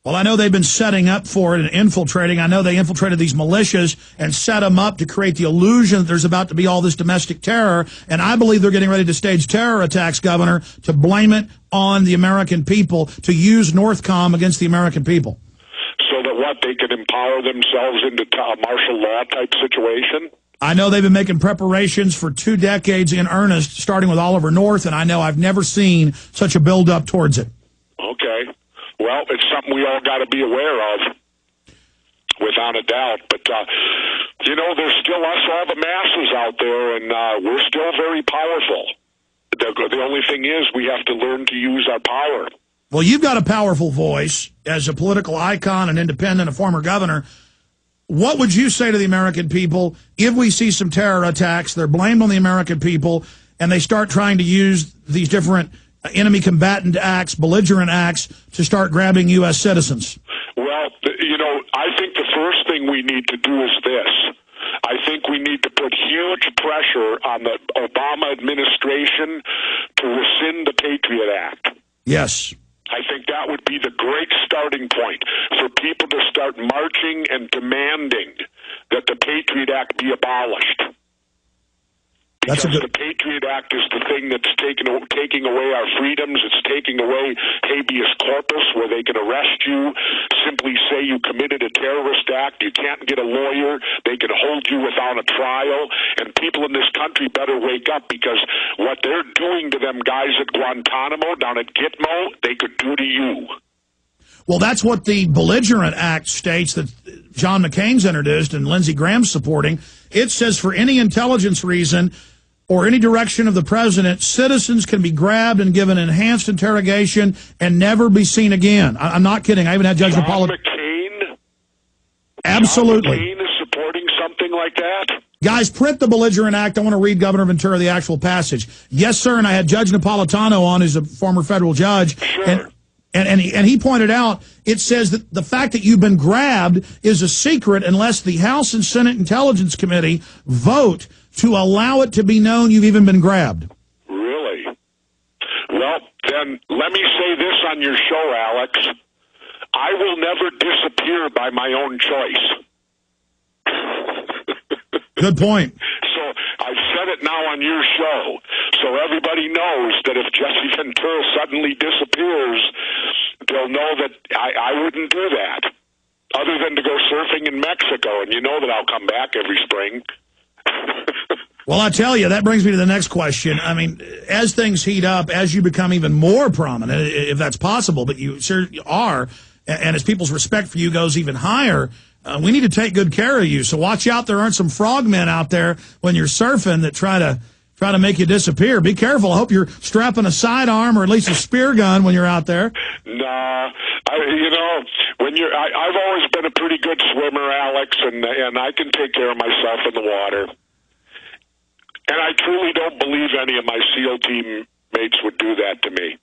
Well, I know they've been setting up for it and infiltrating. I know they infiltrated these militias and set them up to create the illusion that there's about to be all this domestic terror. And I believe they're getting ready to stage terror attacks, Governor, to blame it on the American people, to use Northcom against the American people. So that what, they can empower themselves into a martial law type situation? I know they've been making preparations for 2 decades in earnest, starting with Oliver North, and I know I've never seen such a build-up towards it. Okay. Well, it's something we all got to be aware of, without a doubt. But, there's still us, all the masses out there, and we're still very powerful. The only thing is we have to learn to use our power. Well, you've got a powerful voice as a political icon, an independent, a former governor. What would you say to the American people if we see some terror attacks, they're blamed on the American people, and they start trying to use these different enemy combatant acts, belligerent acts, to start grabbing U.S. citizens? Well, I think the first thing we need to do is this. I think we need to put huge pressure on the Obama administration to rescind the Patriot Act. Yes. I think that would be the great starting point for people to start marching and demanding that the Patriot Act be abolished. Because the Patriot Act is the thing that's taking away our freedoms. It's taking away habeas corpus, where they can arrest you, simply say you committed a terrorist act. You can't get a lawyer. They can hold you without a trial. And people in this country better wake up, because what they're doing to them guys at Guantanamo, down at Gitmo, they could do to you. Well, that's what the belligerent act states that John McCain's introduced and Lindsey Graham's supporting. It says for any intelligence reason or any direction of the president, citizens can be grabbed and given enhanced interrogation and never be seen again. I'm not kidding. I even had Judge Napolitano. McCain? Absolutely. John McCain is supporting something like that? Guys, print the belligerent act. I want to read Governor Ventura the actual passage. Yes, sir, and I had Judge Napolitano on, who's a former federal judge. Sure. And he pointed out, it says that the fact that you've been grabbed is a secret unless the House and Senate Intelligence Committee vote to allow it to be known you've even been grabbed. Really? Well, then let me say this on your show, Alex. I will never disappear by my own choice. Good point. So I've said it now on your show, so everybody knows that if Jesse Ventura suddenly disappears, they'll know that I wouldn't do that, other than to go surfing in Mexico, and you know that I'll come back every spring. Well, I tell you, that brings me to the next question. I mean, as things heat up, as you become even more prominent, if that's possible, but you certainly are, and as people's respect for you goes even higher, we need to take good care of you. So watch out, there aren't some frogmen out there when you're surfing that try to make you disappear. Be careful. I hope you're strapping a sidearm or at least a spear gun when you're out there. Nah, I've always been a pretty good swimmer, Alex, and I can take care of myself in the water. And I truly don't believe any of my SEAL teammates would do that to me.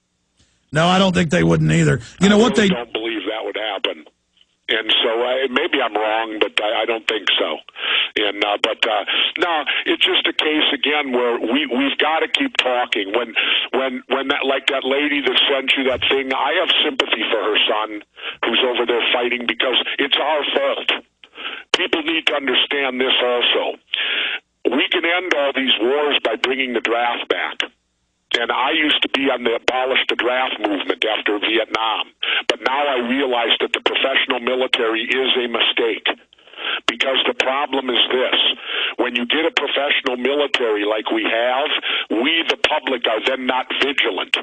No, I don't think they wouldn't either. I really don't believe that would happen. And so maybe I'm wrong, but I don't think so. And no, it's just a case again where we've got to keep talking. When that lady that sent you that thing, I have sympathy for her son who's over there fighting, because it's our fault. People need to understand this also. We can end all these wars by bringing the draft back. And I used to be on the abolish the draft movement after Vietnam. But now I realize that the professional military is a mistake. Because the problem is this: when you get a professional military like we have, we, the public, are then not vigilant.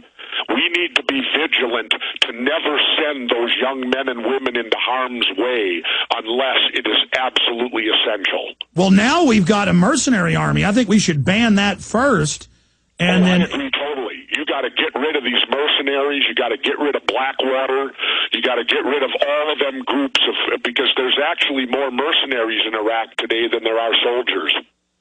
We need to be vigilant to never send those young men and women into harm's way unless it is absolutely essential. Well, now we've got a mercenary army. I think we should ban that first. And then I agree totally. You got to get rid of these mercenaries. You got to get rid of Blackwater. You got to get rid of all of them groups because there's actually more mercenaries in Iraq today than there are soldiers.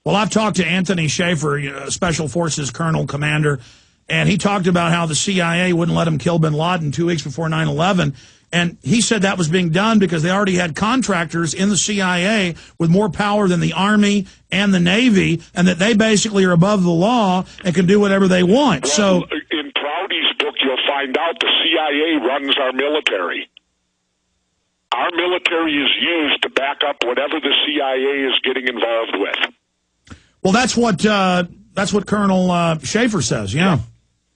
Well, I've talked to Anthony Schaefer, Special Forces Colonel Commander, and he talked about how the CIA wouldn't let him kill bin Laden 2 weeks before 9/11. And he said that was being done because they already had contractors in the CIA with more power than the Army and the Navy, and that they basically are above the law and can do whatever they want. Well, so, in Prouty's book, you'll find out the CIA runs our military. our military is used to back up whatever the CIA is getting involved with. Well, that's what Colonel Schaefer says, yeah.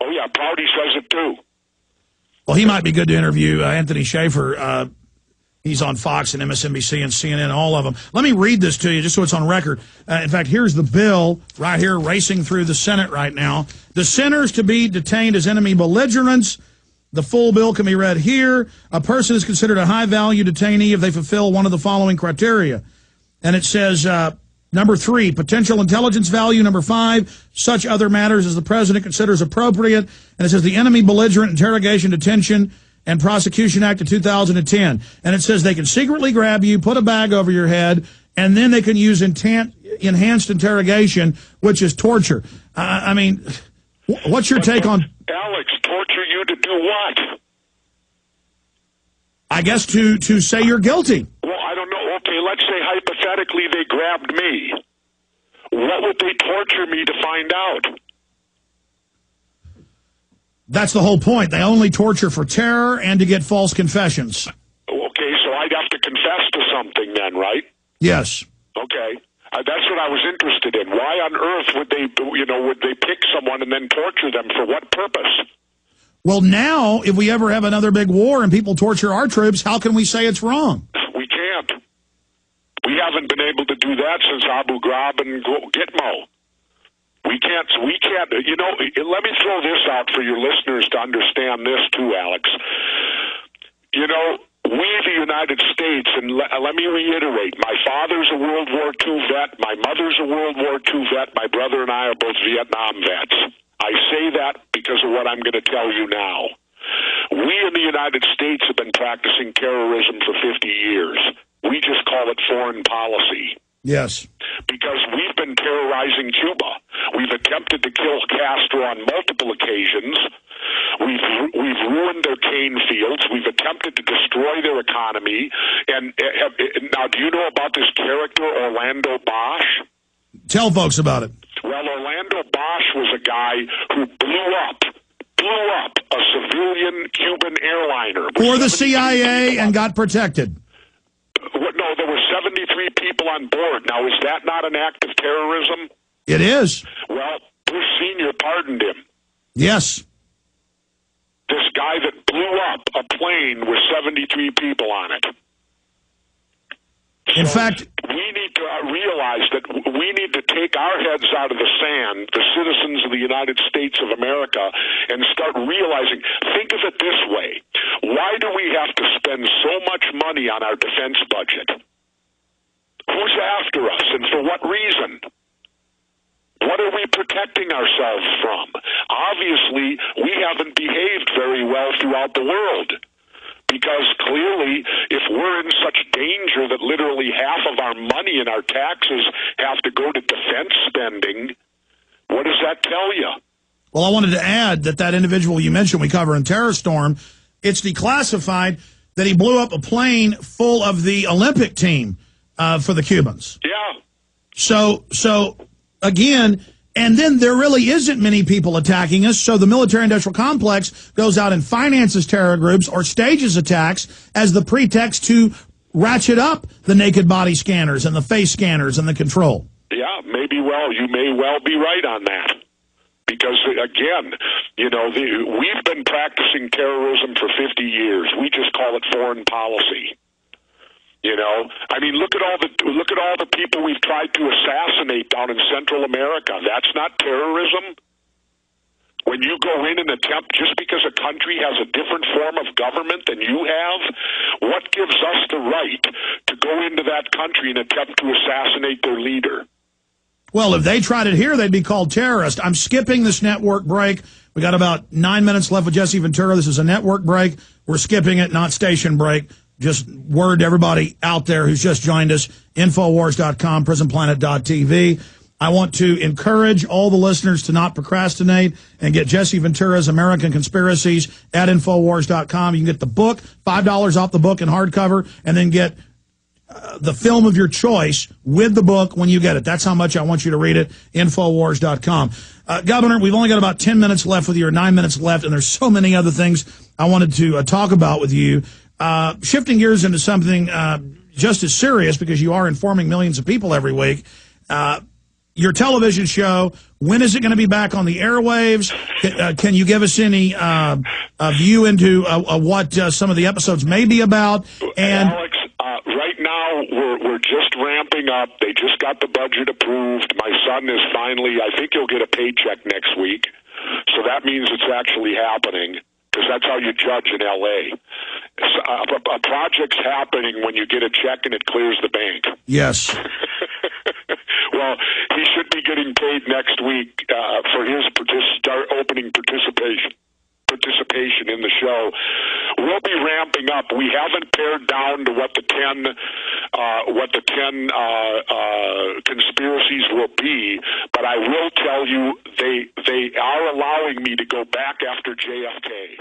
Oh, yeah, Prouty says it too. Well, he might be good to interview, Anthony Schaefer. He's on Fox and MSNBC and CNN, all of them. Let me read this to you just so it's on record. In fact, here's the bill right here racing through the Senate right now. The centers to be detained as enemy belligerents. The full bill can be read here. A person is considered a high-value detainee if they fulfill one of the following criteria. And it says, number 3, potential intelligence value. Number 5, such other matters as the president considers appropriate. And it says the enemy belligerent interrogation, detention, and Prosecution Act of 2010. And it says they can secretly grab you, put a bag over your head, and then they can use enhanced interrogation, which is torture. I mean, what's your take on... Alex, torture you to do what? I guess to say you're guilty. Well, I don't know. Okay, let's say hypothetically they grabbed me. What would they torture me to find out? That's the whole point. They only torture for terror and to get false confessions. Okay, so I'd have to confess to something then, right? Yes. Okay. That's what I was interested in. Why on earth would they pick someone and then torture them? For what purpose? Well, now, if we ever have another big war and people torture our troops, how can we say it's wrong? We can't. We haven't been able to do that since Abu Ghraib and Gitmo. We can't, let me throw this out for your listeners to understand this too, Alex. We, the United States, and let me reiterate, my father's a World War II vet, my mother's a World War II vet, my brother and I are both Vietnam vets. I say that because of what I'm going to tell you now. We in the United States have been practicing terrorism for 50 years. We just call it foreign policy. Yes. Because we've been terrorizing Cuba. We've attempted to kill Castro on multiple occasions. We've ruined their cane fields. We've attempted to destroy their economy. And now, do you know about this character, Orlando Bosch? Tell folks about it. Well, Orlando Bosch was a guy who blew up a civilian Cuban airliner. For the CIA and got protected. No, there were 73 people on board. Now, is that not an act of terrorism? It is. Well, Bush Sr. pardoned him. Yes. This guy that blew up a plane with 73 people on it. In fact, we need to realize that we need to take our heads out of the sand, the citizens of the United States of America, and start realizing, think of it this way. Why do we have to spend so much money on our defense budget? Who's after us and for what reason? What are we protecting ourselves from? Obviously, we haven't behaved very well throughout the world. Because clearly, if we're in such danger that literally half of our money and our taxes have to go to defense spending, what does that tell you? Well, I wanted to add that individual you mentioned we cover in Terror Storm, it's declassified that he blew up a plane full of the Olympic team for the Cubans. Yeah. So again... And then there really isn't many people attacking us, so the military-industrial complex goes out and finances terror groups or stages attacks as the pretext to ratchet up the naked body scanners and the face scanners and the control. Yeah, you may well be right on that. Because, again, we've been practicing terrorism for 50 years. We just call it foreign policy. Look at all the people we've tried to assassinate down in Central America. That's not terrorism. When you go in and attempt, just because a country has a different form of government than you have, what gives us the right to go into that country and attempt to assassinate their leader? Well, if they tried it here, they'd be called terrorists. I'm skipping this network break. We got about 9 minutes left with Jesse Ventura. This is a network break. We're skipping it, not station break. Just word to everybody out there who's just joined us, Infowars.com, PrisonPlanet.tv. I want to encourage all the listeners to not procrastinate and get Jesse Ventura's American Conspiracies at Infowars.com. You can get the book, $5 off the book in hardcover, and then get the film of your choice with the book when you get it. That's how much I want you to read it, Infowars.com. Governor, we've only got about 10 minutes left with you, or 9 minutes left, and there's so many other things I wanted to talk about with you. Shifting gears into something just as serious, because you are informing millions of people every week. Your television show, when is it going to be back on the airwaves? Can you give us any view into what some of the episodes may be about? And Alex, right now we're just ramping up. They just got the budget approved. My son is finally, I think he'll get a paycheck next week. So that means it's actually happening, because that's how you judge in L.A. A project's happening when you get a check and it clears the bank. yes. Well, he should be getting paid next week for his start opening participation in the show. We'll be ramping up. We haven't pared down to what the 10 conspiracies will be, but I will tell you they are allowing me to go back after JFK.